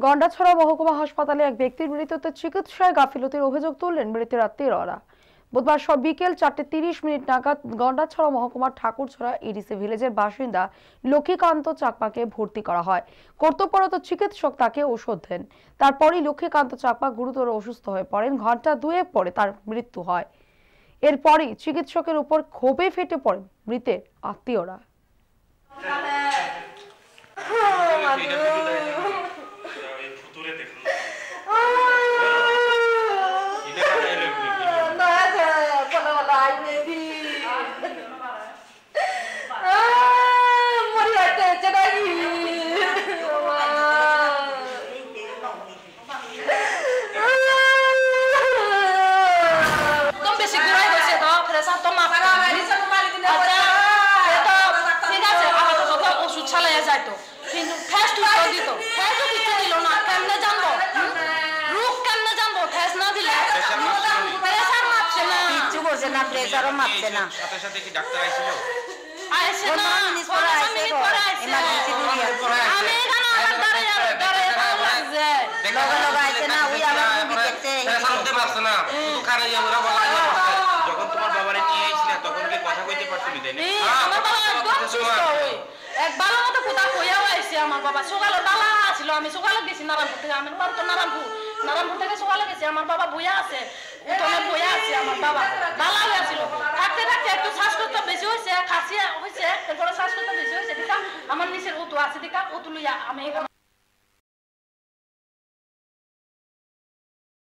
গন্ডাছড়া মহকুমা হাসপাতালে এক ব্যক্তির মৃত্যুতে চিকিৎসায় গাফিলতির অভিযোগ তুললেন মৃতের আত্মীয়রা। বুধবার বিকেল 4:30 নাগাদ গন্ডাছড়া মহকুমার ঠাকুরছড়া ইডিসি ভিলেজের বাসিন্দা লক্ষ্মীকান্ত চাকমাকে ভর্তি করা হয়। কর্তব্যরত চিকিৎসক তাকে ওষুধ দেন। তারপরই লক্ষ্মীকান্ত চাকমা গুরুতর অসুস্থ হয়ে পড়েন। ঘন্টা দুয়েক পরে তার মৃত্যু হয়। এরপরই চিকিৎসকের উপর ক্ষোভে ফেটে পড়েন মৃতের আত্মীয়রা। না প্রেসারও মাপছে না। সাথে সাথে কি ডাক্তার আইছিল? আইছে না, পরে আইছে ইমার্জেন্সি দুনিয়া। আমি এখানে আমার দাঁড়ায় লাগছে। লগা আইছে না, ওই আমার মুভি দেখতে। সাথে মাপছে না, শুধু কানে ওরা বলা যখন তোমার বাবারে নিয়ে আইছিল তখন কি কথা কইতে পারছিলি তাই না? আমার বাবা একদম সুস্থ হই। এক ভালো মতো কথা কইয়াও আইছে আমার বাবা। সকালে বালা ছিল, আমি সকালে গেছি নারায়ণপুর থেকে। আমি তো নারায়ণপুর থেকে সকালে গেছি। আমার বাবা বইয়া আছে, উঠোনে বইয়া আছে। আমার বাবা বালা হয়েছিল। থাকতে থাকতে একটু শ্বাসকষ্ট বেশি হয়েছে, খাসি হয়েছে, তারপরে শ্বাসকষ্ট বেশি হয়েছে। দেখা আমার নিচের উতু আছে, দেখা উতু লইয়া আমি এখানে